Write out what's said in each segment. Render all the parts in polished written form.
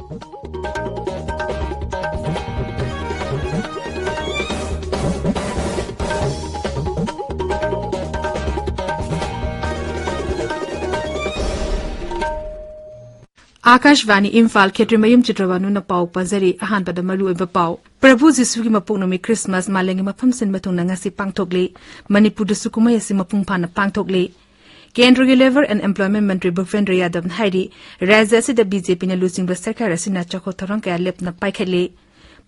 आकाशवाणी इम्फाल खेत्रिमयम चित्रभानु न पाउ पजरी अहानबद मरुओइबा पाउ प्रभु जिसुगी मपुंगनुमी क्रिसमस मालेंगी मफम सिन मतुंगना ngasi pangthokle Manipur da sukumai asi mapung phana pangthokle केंद्रीय लेबर एंड एम्प्लॉयमेंट मंत्री भूपेंद्र यादव हाइरी राज्य से बीजेपी ने लुसिंग सरकार असिना चखो थरंग कया लेपना पाइखले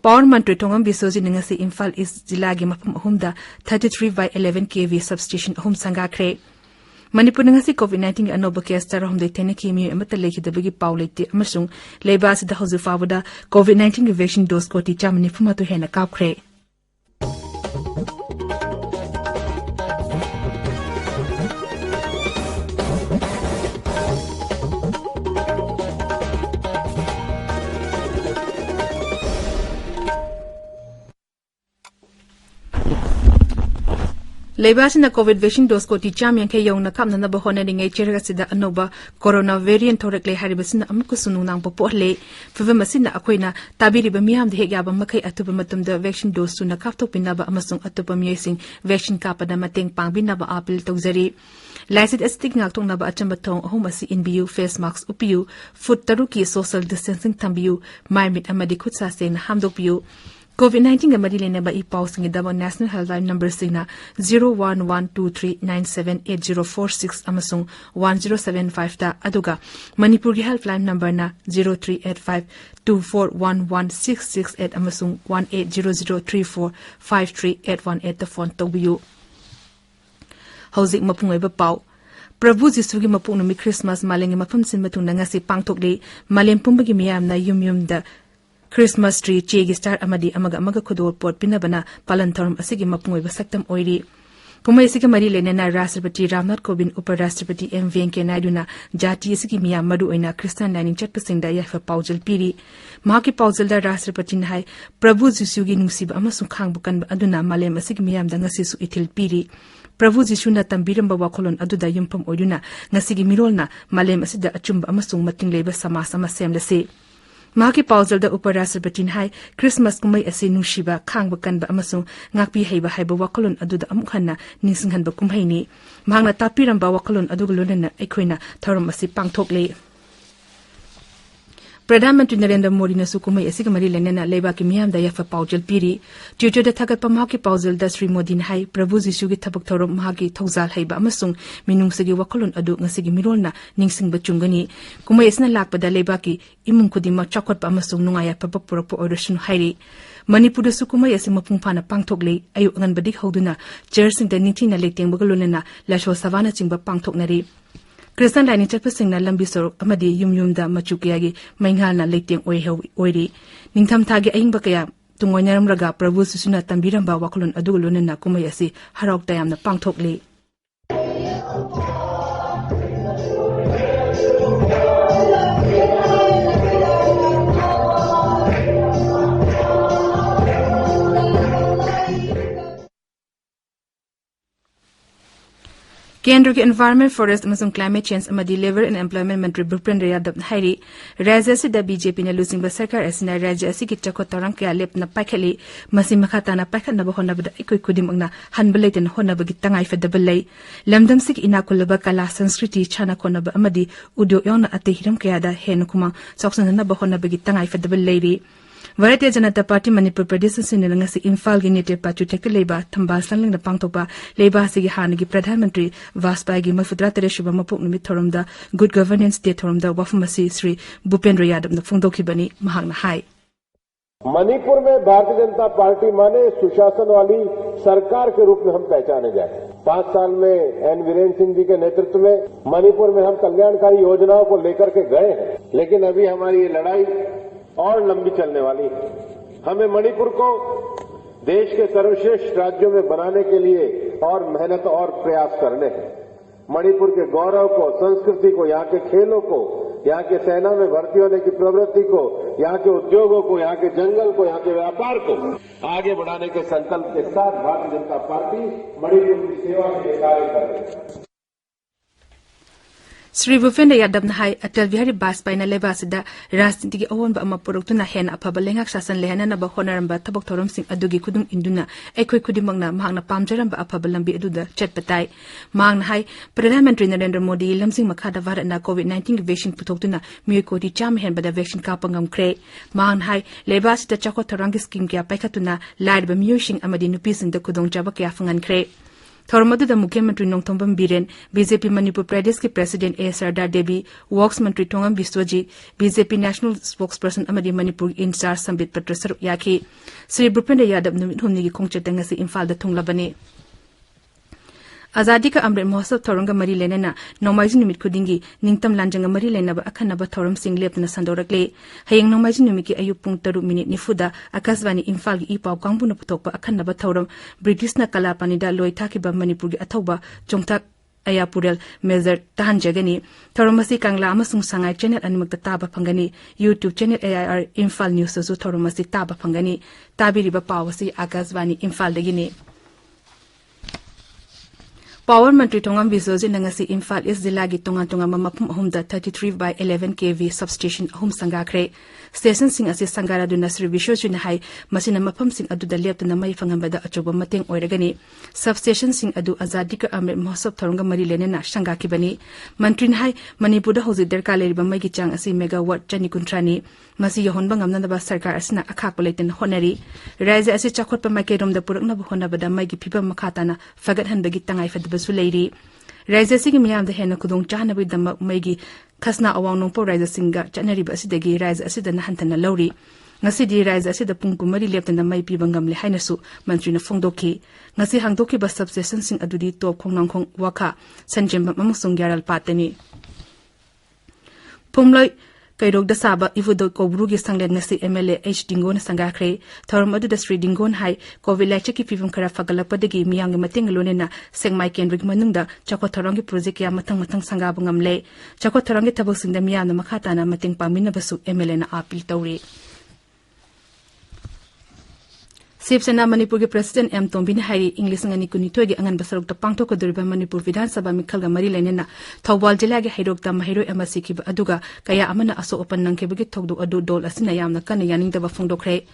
पावर मंत्री थोंगम बिसोजी निंगसी इम्फाल ईस्ट जिला के मफम अहुमदा 33/11 kV सबस्टेशन अहुम संगाख्रे मणिपुर ngasi COVID-19 अनोबा केस तरहमदे थेनेकी मी अमत लेखिदबगी पाउ लेते अमसुंग लेबासिदा हजु फावदा COVID-19 की वैक्सीन डोज कोटी चामनि फुमतो हेना कापख्रे लेबासिना कोविड वैक्सीन डोज को टीचाम यंखे यौना खामना बहोननिंगे चेरगसिदा अनोबा कोरोना वेरिएंट थोरकले हारिबसिना अमुक सुनुनांग पोहले फिवमसिना अखोइना ताबिरिबा मियाम दे याबा मखै अतुबा मतुमदा वैक्सीन डोज सुना काफथोपिनाबा अमसुंग अतुबा मियसिंग वैक्सीन कापदा mateंग पांगबिनाबा अपील तौजरी लाइसेंस एस्टिक नाक्तोंनाबा अचंबा थोंग अहुम असि इनबियु फेस मास्क उपियु फुट तरुकी सोशल डिस्टेंसिंग थंबियु माइमिट अमदि खुदसा सेंग हामदोपियु COVID-19 ga mari lena ba I paw sing da national helpline number sina 0112397804 amasung 1075 ta aduga Manipur gi helpline number na 0385241166 amasung 180034531818 ta phone tobiyu hauzik mapungoi ba paw Prabhu Jisu gi mapung numi Christmas malengi mafam sin matung na ngasi pangthokle malem pumbagi miyam na yum da Christmas tree chegi star amadi amaga khudor pot pinabana palan thorum asigi mapungoi basaktam oiri kumai asigi mari lenena Rashtrapati Ramnath Kovind Uparashtrapati M Venkaiah Naidu na jati asigi miya madu oina Christian lining chatpasingda yafa paujal piri mahaki paujal da Rashtrapati na hai Prabhu Jisu gi nungsiba amasung khangbukan aduna malem asigi miyam da ngasi su ithil piri Prabhu Jisu na tambiramba wakolon aduda yumpam oiduna ngasigi mirolna malem asida achumba amasung mating leba sama semlase Mahaki pauzal da Uparashtrapati hai Christmas kumai ase nushiba khangba kanba amasung ngakpi heiba wakolon aduda amukhanna ningsinghanba kumhaini mahangna tapiramba wakolon adugulonana aikhoina thorum ase pangthokle Pradhanmantri Narendra Modi na sukumai asiga mari lenena leba ki miyam da yafa paujal piri Twitter da thagat pa mahaki paujal da Sri Modi hai Prabhu Jisu gi thabak thorum mahaki thawjal heiba amasung minungsagi wakolon adu ngasigi mirolna ningsingba chungani kumai asna lakpa da leba ki imung khudima chakot pa amasung nungaya pa purak order hairi Manipur da sukumai ase mapung phana pangthokle ayu anganbadi hoduna churching da ningthina leteng bagalonena lasho savana chingba pangthoknari Christian lining chatpasing na lambi sorok amadi yum da machukiyagi mainghal na leiteng oiri ningtham thagi aingba kaya tungoinaram raga Prabhu Susuna tambiramba wakolon adugulone na kumai asi harok tayam na pangthokle केंद्र के environment forest अमसुंग climate change अमदी labour and employment मंत्री भूपेंद्र यादव हाइरी राज्य से BJP ने लुसिंग सरकार असिना राज्य असि की चखो तरंग कया लेपना पाइखली मसि मखाताना पाइखनब होनबदा इकोइ कुदिमंगना हनबलेतन होनबगी तंगाइ फदबलै लमदम सिक इनाकुलब कला संस्कृति छाना कोनब अमदी उद्योग योना अते हिरम कयादा हेनकुमा सॉक्सननब होनबगी तंगाइ फदबलैरी भारतीय जनता पार्टी मणिपुर प्रदेश Singh ngasi Imphal gi native patu tekta leba thamba sangling na pangtokpa leba sigi hanagi प्रधानमंत्री वाजपेयी gi मफुद्रा तेरेशुबा मपुक निमित थोरमदा गुड गवर्नेंस डे थोरमदा वफमसी श्री भूपेंद्र यादव न फोंदोखिबनी महांगना हाई मणिपुर में भारतीय जनता पार्टी माने सुशासन वाली सरकार के रूप में हम पहचाने जाए 5 साल में एन वीरेन सिंह जी के नेतृत्व में मणिपुर में हम कल्याणकारी योजनाओं को लेकर के गए हैं लेकिन अभी हमारी ये लड़ाई और लंबी चलने वाली है हमें मणिपुर को देश के सर्वश्रेष्ठ राज्यों में बनाने के लिए और मेहनत और प्रयास करने हैं मणिपुर के गौरव को संस्कृति को यहाँ के खेलों को यहाँ के सेना में भर्ती होने की प्रवृत्ति को यहाँ के उद्योगों को यहाँ के जंगल को यहाँ के व्यापार को आगे बढ़ाने के संकल्प के साथ भारतीय जनता पार्टी मणिपुर की सेवा के लिए कार्य कर रही है Sri Bhupendra Yadav Nahai Atal Bihari Vajpayee na lebasida rajniti gi awonba ama puroktu na hena afaba lengak sasan lehana na ba honaramba tabok thorom sing adugi kudung induna ekhoi khudimangna mahangna pamjaramba afaba lambi aduda chatpatai mahangna hai Pradhan Mantri Narendra Modi lamsing makhada Bharatna COVID-19 vaccine putoktuna mioi kodi cham hen bada vaccine kapangam kre mahangna hai lebasida chakot thorangi scheme kya paikhatuna lairba mioi sing amadi nupi sing da kudong jaba kya fangan kre Thormadu the Mukhyamantri Nongthombam Biren, BJP Manipur Pradesh ke President A. Sardar Devi, Works Mantri Thongam Biswajit, BJP National Spokesperson Amadi Manipur in charge Sambit Patra Sarup Yaki, Sri Bhupendra Yadav Numit Humni gi Khongchatang si Imphal da Thunglabani. Azadi ka Amrit Mahotsav Thoranga Mari Lenana, Nomaiji Numit Khudingi, Ningtam Lanjanga Mari Lenaba Akhanaba Thoram Sing Lepna Sandorakle, Hayang Nomaiji Numiki Ayup Pung Taruk Minute Nifuda, Akasvani Imphal gi Ipau Kangbuna Putokpa Akhanaba Thoram, British na Kalapanida Loitakiba Manipur gi Athoba, Jongtak Ayapurel, Mezer Tahan Jagani, Thoramasi Kangla Amasung Sangai Channel Animak Taba Pangani, YouTube Channel AIR Imphal News Azu Thoramasi Taba Pangani, Tabiriba Pawasi Akasvani Imphal Dagini. Power Mantri Thongam Biswajit nangasi Imphal East Zilagi Tonga Mapum Ahumda 33/11 kV substation Ahum Sangakre station sing asi Sangara duna Sri Biswajit Nahai masina mapam sing adu da leptana mai fangambada achoba mateng oiragani substation sing adu Azadi ka Amrit Mahotsav Thoranga Mari Lenena Sangaki bani Mantri Nahai Manipur da hozi derka leriba mai gi chang asi megawatt chani kuntrani masi yohon bangamna da sarkar asina akhak polaitin honari raja asi chakot pa mai kerom da purakna bahona bada mai gi phiba makhatana fagat handagi tangai fadba Sulairi. Raja Singh Miam the Hena Kudong Chana with the Magi Kasna Awang Nompo Raja Singa, Janari Basidagi, Raja Asida Hantana Lori. Nasidi Raja Asida Punkumari left in the Mai Pibangam Lehainasu, Mantrina Fongdoki. Nasi Hangdoki bus substation sing Adudi to Kong Kong Waka, Sanjim Mamusung Garal Patani. Pumloi. Kairog da Saba, Ivudo Kobrugi Sanglet Nasi MLA H. Dingon Sangakre, Thormadu da Sri Dingon High, Kovilachaki Pivum Karafagalapadi, Miang Mating Lonena, Seng Mike and Rigmanunda, Chakotarangi Prozikia Matang Sangabungam Lay, Chakotarangi Tabus in the Miana Makatana Mating Pamina Basu MLN Apil Tauri. Sipsena Manipur ke President M. Tombin Hari English ngani kunitogi angan basarok ta pangtok koduriba Manipur Vidhan Sabha Mikhalga Mari Lenena Thawbal jila ge hairok ta mahiro MSC ki aduga kaya amana aso open nangke bagi thogdo adu dol asina yamna kan yaning da bafungdokre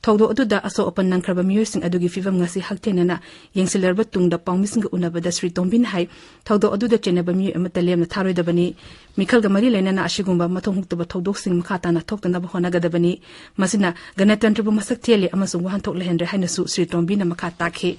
thogdo adu da aso open nangkraba miyosing adugi fivam ngasi haktenena yengsilerba tungda pangmising unabada Sri Tombin Hai thogdo adu da chenaba mi amatalem na tharoi da bani Mikhalga Mari Lenena ashigumba mathong hukta thogdok sing makhata na thokta na bahona ga da bani masina ganatantra bu masak tele amasung wahan thok lehendra hainasu Sri Tombin na makhata khe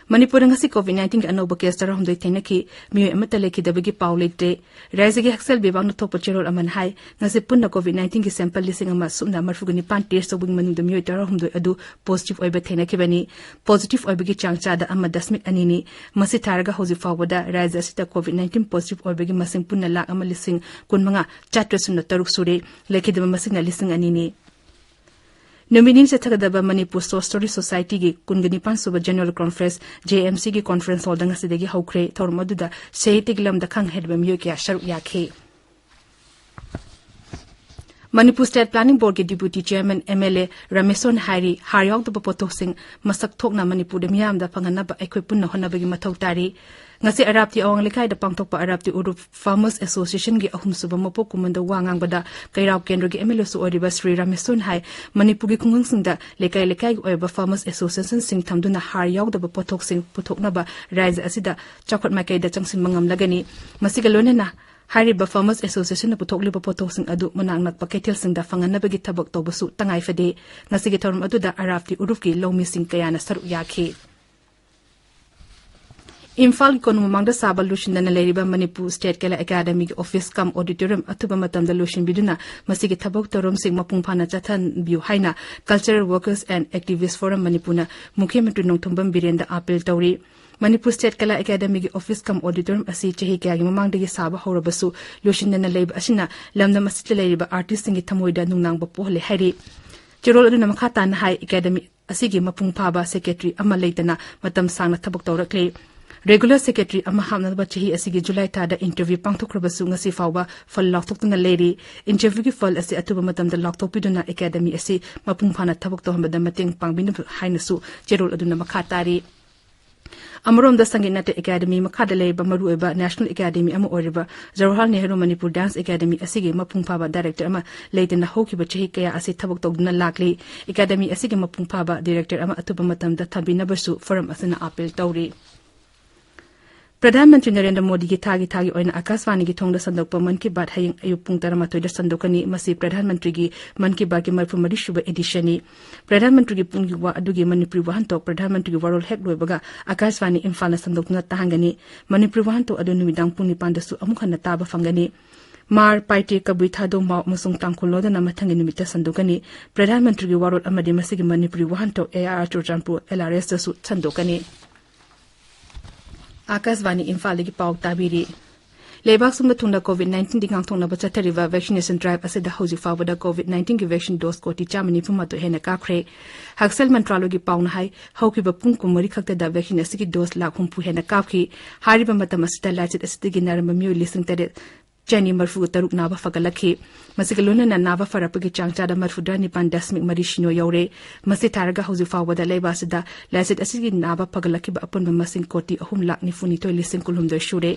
Manipur ngasi COVID-19 anoba case tara humdoi thainaki mi amatale ki dabagi paulete raizagi haksal bebang na thokpa cherol aman hai ngasi punna COVID-19 ki sample lising ama sumna marfugani pan test sobing manu da mi tara humdoi adu positive oiba thainaki bani positive oibagi changcha da ama dasmik anini masi taraga hoji fawada raiza sita COVID-19 positive oibagi masing punna lak ama lising kunmanga chatra sunna taruk sure leki da masing na lising anini Nominee se Takadaba Manipur Story Society gi Kungani Pansuba General Conference JMC gi conference hall danga sidegi haukre thormaduda seitiglam da khang hedba myo kya sharu yakhe Manipur State Planning Board ke Deputy Chairman MLA Rameson Hari Haryok da Poto Singh masak thokna Manipur de miyam da phangana ba ekhoi punna honabagi mathau tari ngasi Arabti awang lekai da pangthokpa Arabti Urup Farmers Association gi ahum suba mopo kumanda wangang bada kairau kendro gi MLA su oriba Sri Rameson Hai Manipur gi khungang singda lekai oiba Farmers Association sing thamduna Haryok da Potok Singh puthokna ba rise asida chakot makai da changsin mangam lagani masiga lonena Hariba Farmers Association na putok liba potok sing adu manang nagpaketil sing da fangan na bagi tabak tobasu tangay fade nasige torum adu da Arabti Urup ki lawmi sing kaya na saru yakhe Imphal kon mumang da sabal lushin na leriba Manipur State Kala Academy Office kam auditorium atuba matam da lushin biduna masige tabak torum sing mapungphana chathan biu haina Cultural Workers and Activists Forum Manipuna Mukhyamantri Nongthombam Birenda apel tawri Manipur State Kala Academy Office kam auditorium asi chehi kya gi mamang de saba horabasu lushin na leib asina lamna masjid leriba artist singi thamoida nungnang ba pohle hari Chirol aduna makhata na hai academy asigi mapungphaba secretary ama leitana matam sangna thabak tawrakle Regular Secretary ama hamna ba chehi asigi July ta da interview pangthokrabasu ngasi fawba fal laktokna lady interview gi fal asi atuba matam da laktopiduna academy asi mapungphana thabak to hambada mateng pangbin hainasu Chirol aduna makhatari Amarom Sangit Nata Academy Makadale Bamarueba National Academy Ama Oriba Jawaharlal Nehru Manipur Dance Academy Asige Mapungpaba Director Ama Late na Hoki Chehikaya Asi Tabak Togna Lakli Academy Asige Mapungpaba Director Ama Atuba Matam da Tabina Bersu Forum Asana Apel Tauri Pradhan Mantri Narendra Modi ki thagi oina Akashvani ki thongda sandokpa Man ki Baat haying ayub pung taramatoi da sandokani masi Pradhan Mantri ki Man ki Baat ki marfu mari shuba edition ni Pradhan Mantri ki pung wa adugi Manipuri Wahantok Pradhan Mantri ki warol hek loibaga Akashvani Imphal na sandokna tahangani Manipuri Wahantok adu numidang pung ni pandasu amukhan na taba fangani Mar paite kabui thado ma musung tangkulo da namathangi numita sandokani Pradhan Mantri ki warol amadi masi ki Manipuri Wahantok AR Churchanpur LRS da su sandokani Akashvani Imphal ki pau tabiri Lebak sumda thungda COVID-19 dingang thongna ba chathariba vaccination drive asida hauji fawada COVID-19 ki vaccine dose ko ti chamani phuma to hena ka khre Haksal Mantralo ki pauna hai hauki ba pung kumari khakta da vaccine asiki dose lakh humpu hena ka khi hariba matam asida lachit asidi ginaramba myu lising tare Chani marfu taruk naba fagalakhi masikaluna na naba farapagi changchada marfu dani pandasmik marishino yore masi taraga hauji fawada leibasida lachit asigi naba fagalakhi ba apun masing koti ahum lakh ni funi to lising kulhum do shure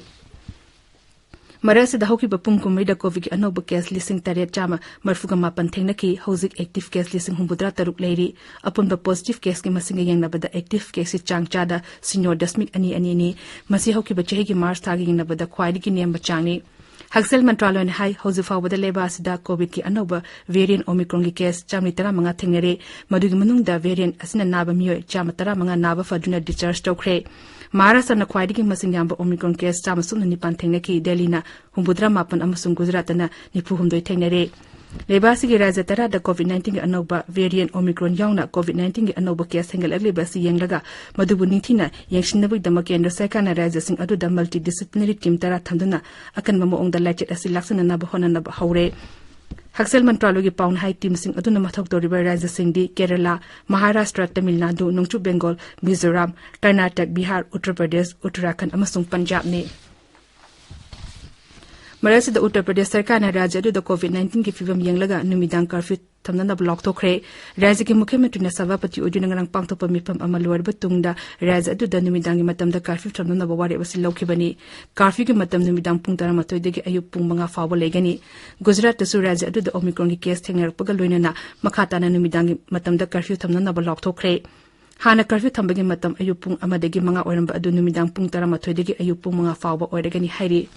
Marasa da hoki ba pung kumri da COVID ki anoba case lising tare chama marfu ga mapan thengnaki hauzik active case lising humbudra taruk leiri apun ba positive case ki masinga yang nabada active case changchada senior dasmik ani ni masi hoki ba chehi ki mars thagi yang nabada khwaidi ki nem ba changni Haksal Mantralo and High House of Our Lebas da COVID ki anoba variant Omicron ki case chamitara mga thengnere madugi manung da variant asina naba myo chamatara mga naba faduna discharge tokre Maharashtra na khwaidi ki masingyamba Omicron case chamasum na nipan thengne ki Delhi na humbudra mapan amasung Gujarat na nipu humdoi thengnere Lebasi ki raja tara da COVID-19 ki anoba variant Omicron yauna COVID-19 ki anoba case hengal agli basi yenglaga madubu nithina yengshinnabu dama kendra sarkar na raja sing adu da multidisciplinary team tara thamduna akan mamo ong da lachit asi laksana na ba hona na ba haure Haksal Mantralo ki paun hai team sing adu na mathok to river raja sing di Kerala Maharashtra Tamil Nadu Nongchu Bengal Mizoram Karnataka Bihar Uttar Pradesh Uttarakhand amasung Punjab ni Marasa da Uttar Pradesh sarkar na raja adu da COVID-19 ki fibam yenglaga numidang curfew thamna na block thokre raja ki mukhyamantri na sabapati oduna ngarang pangthopa mifam ama luar batungda raja adu da numidang ki matam da curfew thamna na bawari basi laukhibani curfew ki matam numidang pung 12 degi ayub pung 5 fawa legani Gujarat su raja adu da Omicron ki case thengnarakpaga loinana makhata na numidang ki matam da curfew thamna na block thokre Hana curfew thambagi matam ayub pung 1 degi 5 oiramba adu numidang pung 12 degi ayub pung 5 fawa oiragani hairi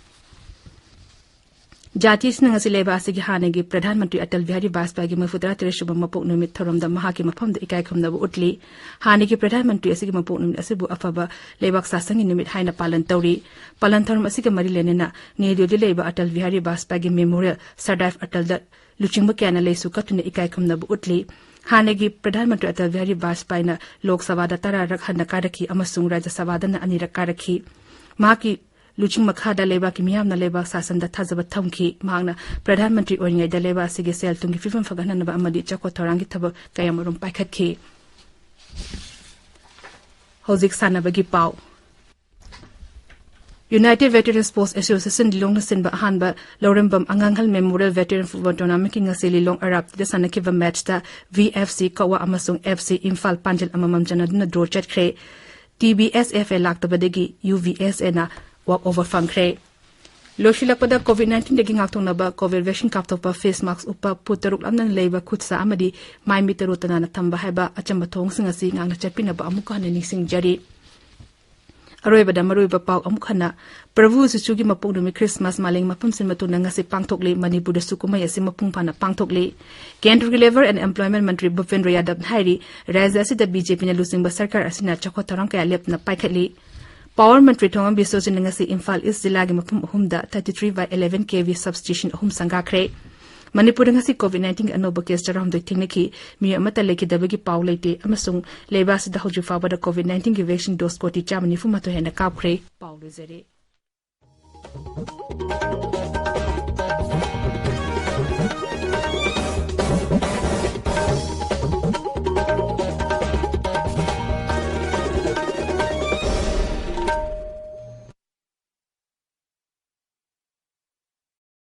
Jati Snangasi Lebasi ki Hanagi Pradhan Mantri Atal Bihari Vajpayee ki Mafudra Tereshubam Mapok Numit Thorom da Mahaki Mapam da Ikai Khumna Utli Hanagi Pradhan Mantri asigi Mapok Numit Asibu Afaba Lebak Sasangi Numit Haina Palan Tauri Palan Thorom asigi Mari Lenena Nedio di Leba Atal Bihari Vajpayee ki Memorial Sardaif Atal da Luchingba Kyana Lesu Katuna Ikai Khumna Utli Hanagi Pradhan Mantri Atal Bihari Vajpayee na Lok Sabha da Tara Rakhana Karaki amasung Rajya Sabha da na Anirak Karaki Mahaki Luching Makhada Leba ki miyam na leba sasan da thazaba thamki magna Pradhan Mantri oingai da leba sige sel tungi fifam fagana na ba amadi chako thorangi thaba kayamarum paikhat ki Hozik sanabagi pau United Veteran Sports Association Dilong na sinba hanba Lorembam Anganghal Memorial Veteran Football Tournament ki ngasi Lilong Arab da sanakiva match da VFC Kawa amasung FC Imphal Panjil amamam janaduna draw chat kre TBSFA laktabadagi UVSA na walk over funkre Loshilakpada COVID-19 degi ngakthong na ba COVID vaccine kaptopa face mask upa putaruk amnan leiba khutsa amadi mai mitarutana na thamba haiba achamba thong singasi ngangna chapina ba amuka na nising jari Aroiba da maroiba pau amukhana Prabhu Suchugi mapungdumi Christmas maling mapum sin matuna ngasi pangthokle Manipur da sukumai asi mapungpana pangthokle Kendra Labor and Employment Mantri Bhupendra Yadav hairi raja asi da BJP na lusing ba sarkar asina chakwa tarang kaya lep na paikhatli Power Mantri Thongam Bisosin ngasi Imphal East Zilagi mapum humda 33/11 kV substation hum sangakre Manipur ngasi COVID-19 anoba case jaram doi thingnaki mi amata leki dabagi paw leite amasung lebas da hoju fa ba da COVID-19 ki vaccine dose ko ti chamani fu mato hena kapkre paw le zere